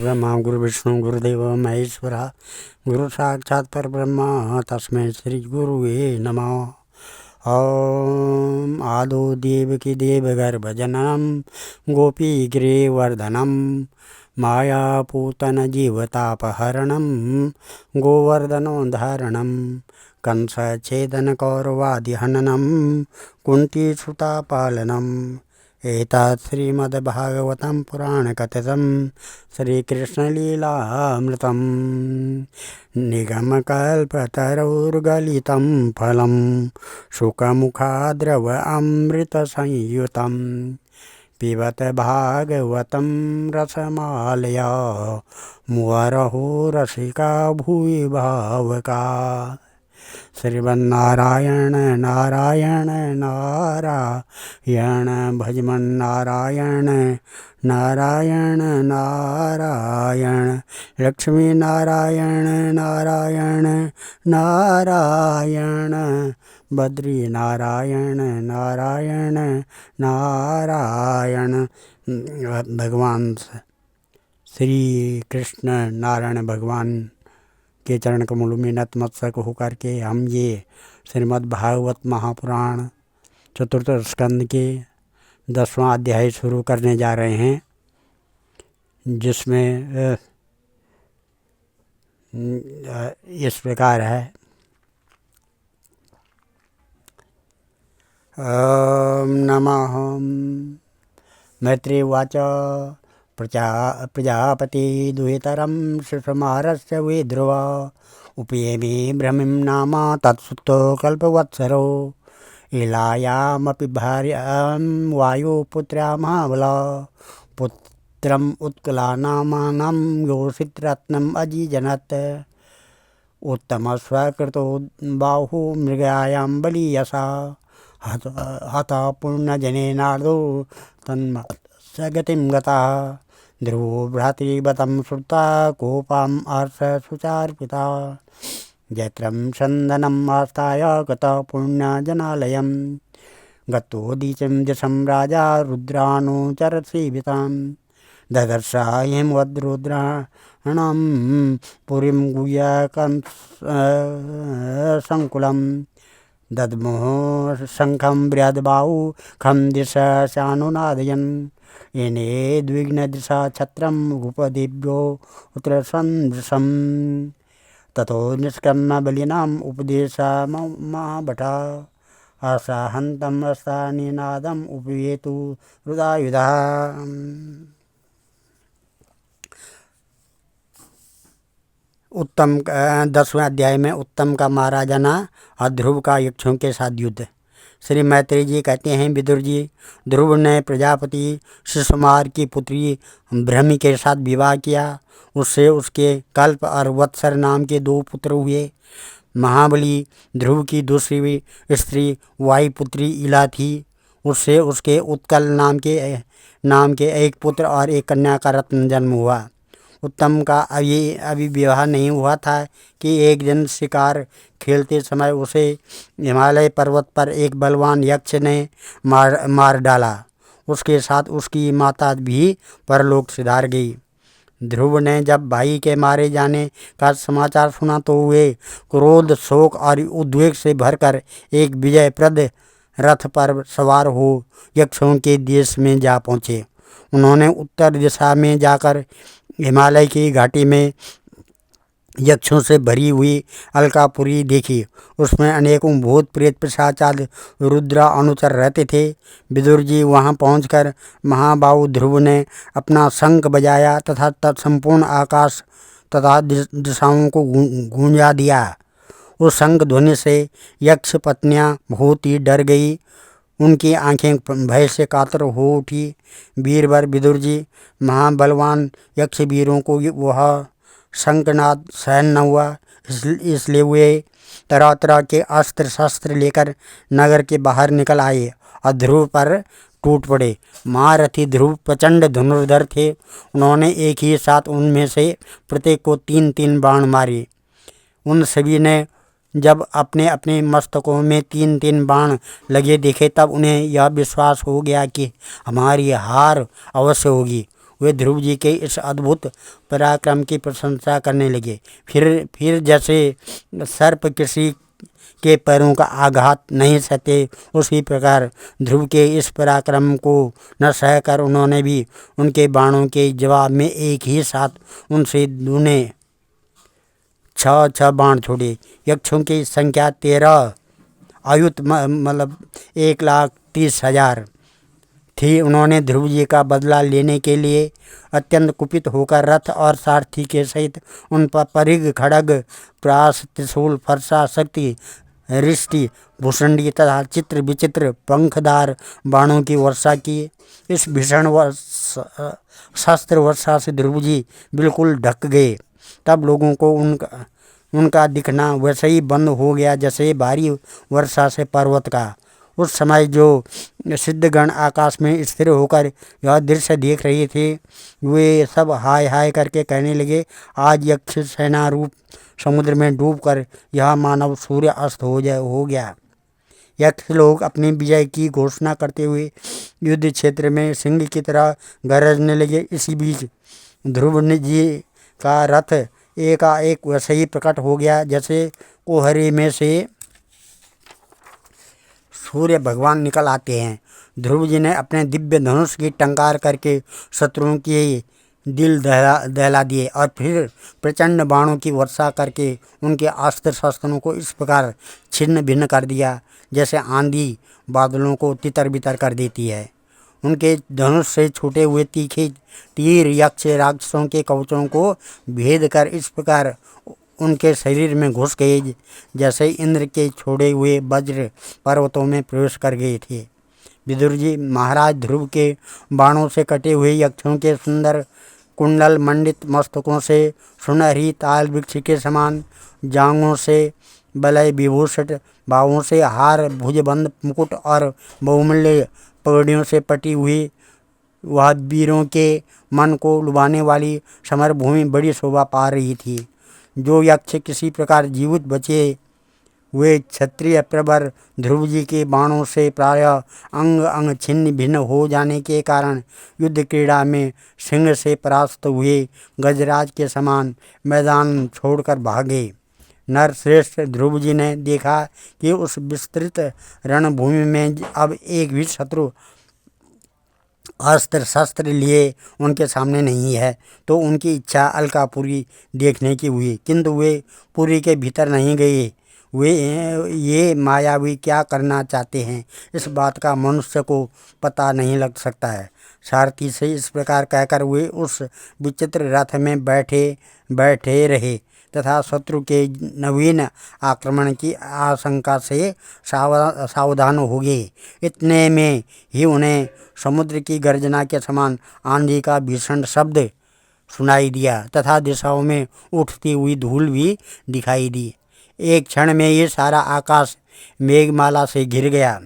ब्रह्मा गुरु विष्णु गुरुदेव महेश्वरा गुरु साक्षात् परब्रह्म तस्मै श्री गुरुवे नमः। ओम आदो देवकी देवगर्भजननं गोपी गिरिवर्धनं मायापूतन जीवतापहरणं गोवर्धनोद्धारणं कंसच्छेदन कौरवादिहननं कुन्तीसुतापालनम् एतत् श्रीमद्भागवतं पुराणकथितं श्रीकृष्णलीलामृतं निगमकल्पतरोर्गलितं फलं शुकमुखाद्रव अमृतसंयुतं पिबत भागवतं रसमालया मुहुरहो रसिका भुवि भावुका। श्रीमन्नारायण नारायण नारायण भजमन नारायण नारायण नारायण लक्ष्मी नारायण नारायण नारायण बद्री नारायण नारायण नारायण। भगवान श्री कृष्ण नारायण भगवान के चरण कमलों में नतमस्तक होकर के हम ये श्रीमद् भागवत महापुराण चतुर्थ स्कंद के 10वां अध्याय शुरू करने जा रहे हैं, जिसमें इस प्रकार है। ओम नमः मैत्री उवाच प्रजापति दुहितरं शिशुमारस्य वै ध्रुव उपयेमि भ्रमिं नाम तत्सुतो कल्पवत्सरो इलायामपि भार्यां वायुपुत्र्या महाबला पुत्रम् उत्कलानामानं योषितरत्नम् अजीजनत् उत्तमस्वकृतो बाहु मृगायां बलीयसा हता पुण्यजनेनार्दो तन्मत्सगतिं गता ध्रुवो भ्रातृवतं श्रुत्वा कोपाम् आर्ष सुचार्पिता जैत्रं चन्दनम् आस्थाय गतः पुण्यजनालयं गतोदीचं दिशं राजा रुद्रानुचरसेवितां ददर्श हिमवद्रुद्राणां पुरीं गुह्यकंसङ्कुलं दद्मोह शङ्खं बृहद्बाहु खं दिशानुनादयन् येने द्विघ्नदृशा छत्रं उपदिव्यो उत्तरसन्दृशं ततो निष्क्रम्य बलिनाम् उपदेशमहाभटा आसाहन्तम् अस्तानिनादम् उपवेतु रुदायुधः। उत्तम 10वें अध्याय में उत्तम का महाराजाना और ध्रुव का यक्षों के साथ युद्ध। श्री मैत्री जी कहते हैं, विदुर जी, ध्रुव ने प्रजापति शिशुमार की पुत्री भ्रमि के साथ विवाह किया। उससे उसके कल्प और वत्सर नाम के 2 पुत्र हुए। महाबली ध्रुव की दूसरी स्त्री वायुपुत्री इला थी। उससे उसके उत्कल नाम के एक पुत्र और एक कन्या का रत्न जन्म हुआ। उत्तम का अभी विवाह नहीं हुआ था कि एक दिन शिकार खेलते समय उसे हिमालय पर्वत पर एक बलवान यक्ष ने मार डाला। उसके साथ उसकी माता भी परलोक सिधार गई। ध्रुव ने जब भाई के मारे जाने का समाचार सुना तो वे क्रोध, शोक और उद्वेग से भरकर एक विजयप्रद रथ पर सवार हो यक्षों के देश में जा पहुँचे। उन्होंने उत्तर दिशा में जाकर हिमालय की घाटी में यक्षों से भरी हुई अलकापुरी देखी। उसमें अनेकों भूत प्रेत पिशाचादि रुद्र अनुचर रहते थे। विदुर जी वहां पहुंचकर महाबाहु ध्रुव ने अपना शंख बजाया तथा संपूर्ण आकाश तथा दिशाओं को गूंजा दिया। उस शंख ध्वनि से यक्ष पत्नियां बहुत ही डर गई। उनकी आंखें भय से कातर हो उठी। वीरवर विदुर जी, महाबलवान यक्ष वीरों को वह शंखनाद सहन न हुआ, इसलिए वे तरह तरह के अस्त्र शस्त्र लेकर नगर के बाहर निकल आए और ध्रुव पर टूट पड़े। महारथी ध्रुव प्रचंड धनुर्धर थे। उन्होंने एक ही साथ उनमें से प्रत्येक को 3-3 बाण मारे। उन सभी ने जब अपने अपने मस्तकों में 3-3 बाण लगे देखे, तब उन्हें यह विश्वास हो गया कि हमारी हार अवश्य होगी। वे ध्रुव जी के इस अद्भुत पराक्रम की प्रशंसा करने लगे। फिर जैसे सर्प किसी के पैरों का आघात नहीं सहते, उसी प्रकार ध्रुव के इस पराक्रम को न सहकर उन्होंने भी उनके बाणों के जवाब में एक ही साथ उनसे दूने 6 बाण छोड़े। यक्षों की संख्या 13 आयुत मतलब 1,30,000 थी। उन्होंने ध्रुव जी का बदला लेने के लिए अत्यंत कुपित होकर रथ और सारथी के सहित उन पर परिघ, खड़ग, प्रास, त्रिशूल, फरसा, शक्ति, रिष्टि, भूषंडी तथा चित्र विचित्र पंखदार बाणों की वर्षा की। इस भीषण शस्त्र वर्षा से ध्रुव जी बिल्कुल ढक गए। तब लोगों को उनका दिखना वैसे ही बंद हो गया जैसे भारी वर्षा से पर्वत का। उस समय जो सिद्धगण आकाश में स्थिर होकर यह दृश्य देख रहे थे, वे सब हाय हाय करके कहने लगे, आज यक्ष सेना रूप समुद्र में डूबकर यह मानव सूर्य अस्त हो गया। यक्ष लोग अपनी विजय की घोषणा करते हुए युद्ध क्षेत्र में सिंह की तरह गरजने लगे। इसी बीच ध्रुव जी का रथ एकाएक वैसे ही प्रकट हो गया जैसे कोहरे में से सूर्य भगवान निकल आते हैं। ध्रुव जी ने अपने दिव्य धनुष की टंकार करके शत्रुओं के दिल दहला दिए और फिर प्रचंड बाणों की वर्षा करके उनके अस्त्र शस्त्रों को इस प्रकार छिन्न भिन्न कर दिया जैसे आंधी बादलों को तितर बितर कर देती है। उनके धनुष से छूटे हुए तीखे तीर यक्ष राक्षसों के कवचों को भेद कर इस प्रकार उनके शरीर में घुस गए जैसे इंद्र के छोड़े हुए वज्र पर्वतों में प्रवेश कर गए थे। विदुर जी महाराज ध्रुव के बाणों से कटे हुए यक्षों के सुंदर कुंडल मंडित मस्तकों से, सुनहरी ताल वृक्ष के समान जांघों से, बलय विभूषित बाहों से, हार भुजबंद मुकुट और बहुमूल्य पगड़ियों से पटी हुई वह वीरों के मन को लुभाने वाली समर भूमि बड़ी शोभा पा रही थी। जो यक्ष किसी प्रकार जीवित बचे हुए क्षत्रिय प्रवर ध्रुव जी के बाणों से प्रायः अंग अंग छिन्न भिन्न हो जाने के कारण युद्ध क्रीड़ा में सिंह से परास्त हुए गजराज के समान मैदान छोड़कर भागे। नर श्रेष्ठ ध्रुव जी ने देखा कि उस विस्तृत रणभूमि में अब एक भी शत्रु अस्त्र शस्त्र लिए उनके सामने नहीं है, तो उनकी इच्छा अलकापुरी देखने की हुई, किंतु वे पुरी के भीतर नहीं गए। वे ये मायावी क्या करना चाहते हैं, इस बात का मनुष्य को पता नहीं लग सकता है। सारथी से इस प्रकार कहकर वे उस विचित्र रथ में बैठे रहे तथा शत्रु के नवीन आक्रमण की आशंका से सावधान हो गए। इतने में ही उन्हें समुद्र की गर्जना के समान आंधी का भीषण शब्द सुनाई दिया तथा दिशाओं में उठती हुई धूल भी दिखाई दी। एक क्षण में ये सारा आकाश मेघमाला से घिर गया।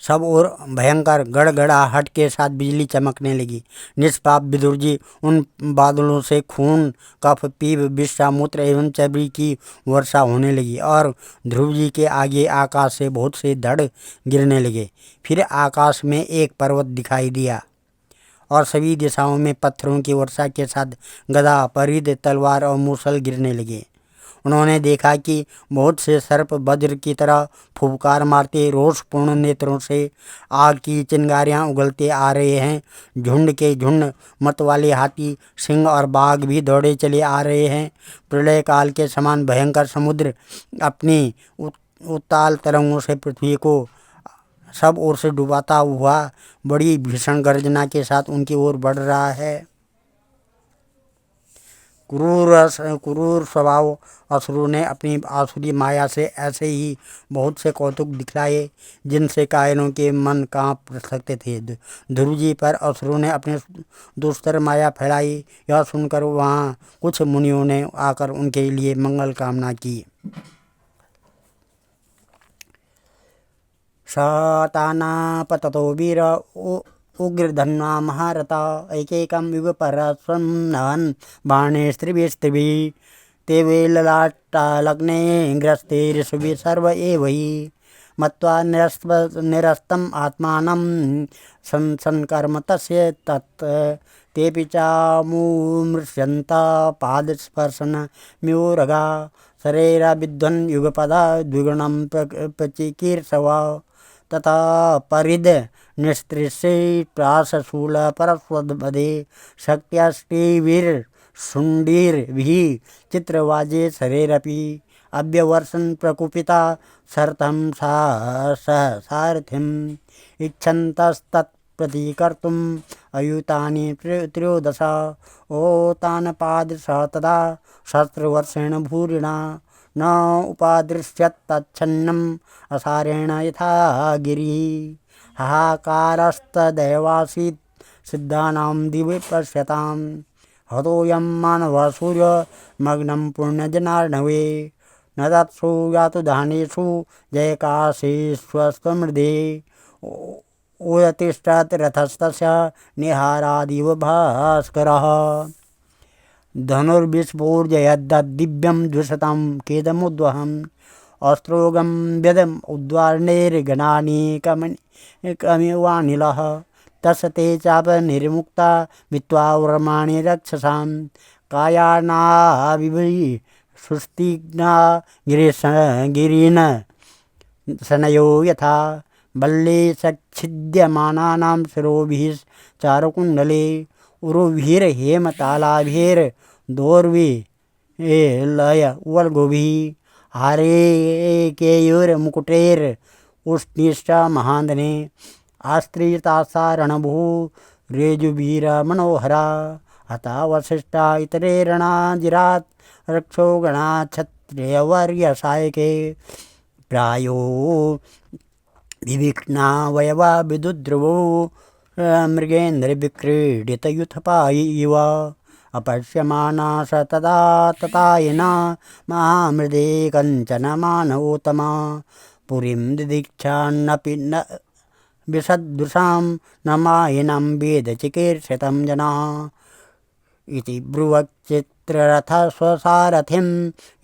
सब ओर भयंकर गड़गड़ाहट के साथ बिजली चमकने लगी। निष्पाप विदुर जी उन बादलों से खून, कफ, पीप, विषा, मूत्र एवं चर्बी की वर्षा होने लगी और ध्रुव जी के आगे आकाश से बहुत से धड़ गिरने लगे। फिर आकाश में एक पर्वत दिखाई दिया और सभी दिशाओं में पत्थरों की वर्षा के साथ गदा, परिध, तलवार और मूसल गिरने लगे। उन्होंने देखा कि बहुत से सर्प वज्र की तरह फुफकार मारते रोषपूर्ण नेत्रों से आग की चिंगारियां उगलते आ रहे हैं। झुंड के झुंड मतवाले हाथी, सिंह और बाघ भी दौड़े चले आ रहे हैं। प्रलय काल के समान भयंकर समुद्र अपनी उत्ताल तरंगों से पृथ्वी को सब ओर से डुबाता हुआ बड़ी भीषण गर्जना के साथ उनकी ओर बढ़ रहा है। क्रूर स्वभाव असुरों ने अपनी आसुरी माया से ऐसे ही बहुत से कौतुक दिखलाए जिनसे कायरों के मन कांप सकते थे। ध्रुव जी पर असुरों ने अपने दुस्तर माया फैलाई। यह सुनकर वहाँ कुछ मुनियों ने आकर उनके लिए मंगल कामना की। शताना पततो वीर उग्रधन्वा महारथा एकैकं विवपरस्वन्नवन् बाणैस्त्रिभिस्त्रिभिः ते वे ललाटालग्ने ग्रस्ते ऋषभि सर्व एवै मत्वा निरस्तम आत्मानं संकर्म तस्य तत् तेऽपि चामुमृष्यन्ता पादस्पर्शन म्यूरगा शरीरविद्वन् युगपदा द्विगुणं प्रचिकीर्षवा तथा परिद निस्तृष्य प्रासशूल परस्वदे शक्त्यष्टिवीर शुण्डीर्भिः चित्रवाजे शरीरपि अव्यवर्षन् प्रकुपिता शर्तं सारथिम् इच्छन्तस्तत्प्रतिकर्तुम् अयुतानि त्रयोदश ओतान् पादृशः तदा सहस्रवर्षेण भूरिणा न उपादृश्यत्तच्छन्नम् असारेण यथा गिरिः हाहाकारस्तदैवासीत् सिद्धानां दिवि पश्यताम् हतोऽयं मानवः सूर्यमग्नं पुण्यजनार्णवे न तत्सु यातु दानेषु जयकाशीष्वस्त्वमृधे उदतिष्ठत् रथस्तस्य निहारादिव भास्करः धनुर्विस्फोर्जयद्दिव्यं द्विशतं केदमुद्वहम् अस्त्रोगं व्यदम् उद्वारणैर्गणानि कमिवानिलः तस्य ते चापनिर्मुक्ता भित्त्वा वर्माणि रक्षसां कायानाविवि सुस्तीग्ना गिरीन शनयो यथा बल्ले सच्छिद्यमानानां शिरोभिः चारुकुण्डले उरुभिर्हेमतालाभिर्दोर्भिर्लय उवल्गुभिः हारे केयूरमुकुटैर् उष्णीश्च महान्दने आस्त्रीतासारणभूः रेजुवीरमनोहरा हता वसिष्ठा इतरेरणाजिरात् रक्षोगणा क्षत्रियवर्यसायके प्रायो विविक्ना वयवा विदुद्रुवो मृगेन्द्रविक्रीडितयुथपायिव अपश्यमाना स तदा ततायिना महामृदे कञ्चन मानवोत्तमा पुरीं दिदीक्षान्नपि न विसदृशां न मायिनं वेदचिकीर्षितं जना इति ब्रुवच्चित्ररथस्वसारथिं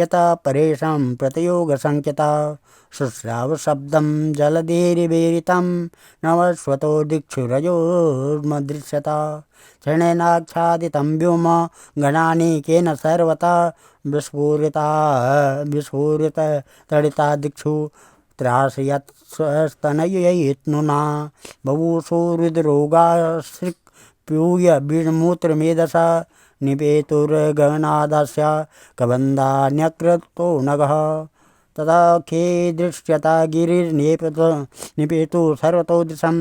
यत परेशं प्रतयोगसङ्केता शुश्रावशब्दं जलधीरिवेरितं नवश्वतो दिक्षुरजोर्मदृश्यत क्षणेनाच्छादितं व्योम गणानीकेन सर्वथा विस्फुरिततडिता दिक्षु त्रासयत्स्तनयैत्नुना बभूषो हृद्रोगाश्रिक् पीयूय बीजमूत्रमेधसा निपेतुर्गगनादास्य कबन्धान्यकृतो नगः तदा खे दृश्यता गिरिर्निपेतु सर्वतो दिशं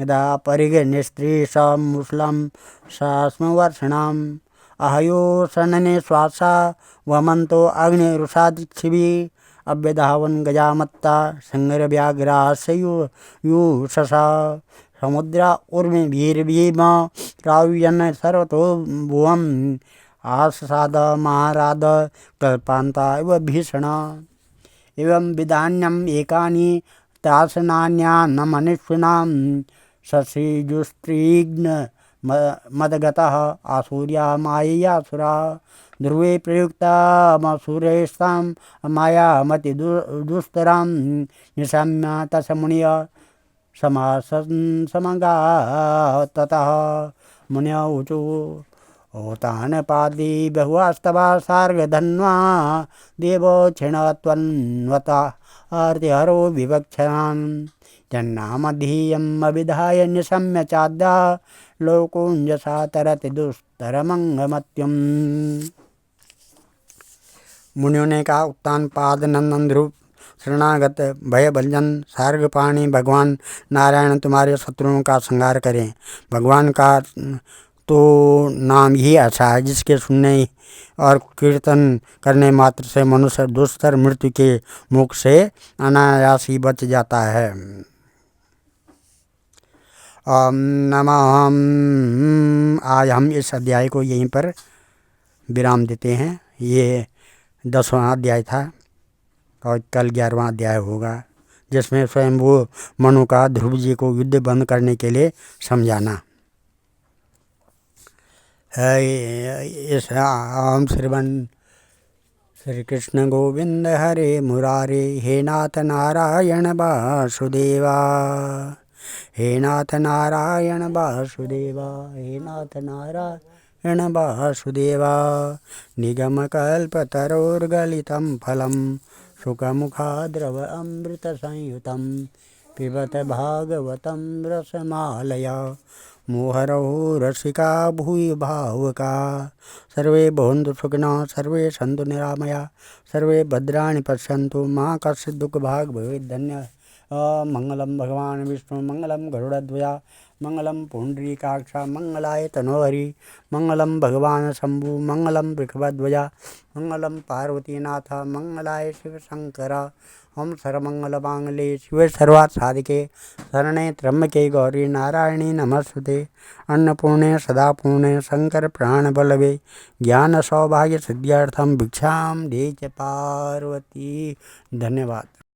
यदा परिगनिस्त्रीशं मुसलं सास्मवर्षणाम् अहयो शनने श्वासा वमन्तो अग्निरुषादिक्षिभिः अभ्यधावन् गजामत्ता संगरव्याघ्रास्यूषसा समुद्रा उर्मिभिर्भीम राव्यन् सर्वतो भुवम् आसाद महाराद कल्पान्ता इव भीषणा एवं विधान्यम् एकानि त्रासनान्यान्मनुष्याणां शशिजुस्त्रीघ्न मदगतः आसूर्या माययासुरा ध्रुवे प्रयुक्तामसुरैस्तां मायामतिदुस्तरां निशम्य तसमुनिय समगा ततः मुनय ऊचु ओतान् पादी बहुवास्तवा सार्गधन्वा देवो क्षिणत्वन्वता आर्तिहरो विवक्षान् जन्नामधीयम् अभिधाय निशम्य चाद्या लोकोञ्जसा तरति दुस्तरमंगमत्यम्। मुनियों ने कहा, उत्तानपाद नंदन ध्रुव, शरणागत भयभंजन सार्गपाणी भगवान नारायण तुम्हारे शत्रुओं का संहार करें। भगवान का तो नाम ही ऐसा है जिसके सुनने और कीर्तन करने मात्र से मनुष्य दुस्तर मृत्यु के मुख से अनायास ही बच जाता है। ओम नमः। आज हम इस अध्याय को यहीं पर विराम देते हैं। ये 10वां अध्याय था और कल 11वां अध्याय होगा, जिसमें स्वयंभू मनु का ध्रुव जी को युद्ध बंद करने के लिए समझाना। इस ओम श्रवण श्री कृष्ण गोविंद हरे मुरारे, हे नाथ नारायण वासुदेवा, हे नाथ नारायण वासुदेवा, हे नाथ नारायण वासुदेवा। निगम कल्पतरोर्गलितं फलं, सुखमुखाद्रव अमृत संयुतं, पिबत भागवतं रसमालया, मुहुरहो रसिका भूय भावुका। सर्वे भवन्तु सुखिनः, सर्वे सन्तु निरामया, सर्वे भद्राणि पश्यन्तु, मा कश्चित् दुःखभाग् भवेत्। धन्यः। मंगलम भगवान विष्णु, मंगलम गरुड़ध्वजा, मंगलम पुंडरीकाक्ष, मंगलाय तनोहरि, मंगलम भगवान शंभु, मंगलम वृषभध्वजा, मंगलम पार्वतीनाथ, मंगलाय शिव शंकर। ओम सर्वमंगलमांगल्ये शिवे सर्वार्थ साधिके, शरणे त्र्यंबके गौरी नारायणी नमस्ते। अन्नपूर्णे सदा पूर्णे, शंकर प्राण बलवे, ज्ञान सौभाग्य सिद्ध्यर्थम भिक्षाम देहि च पार्वती। धन्यवाद।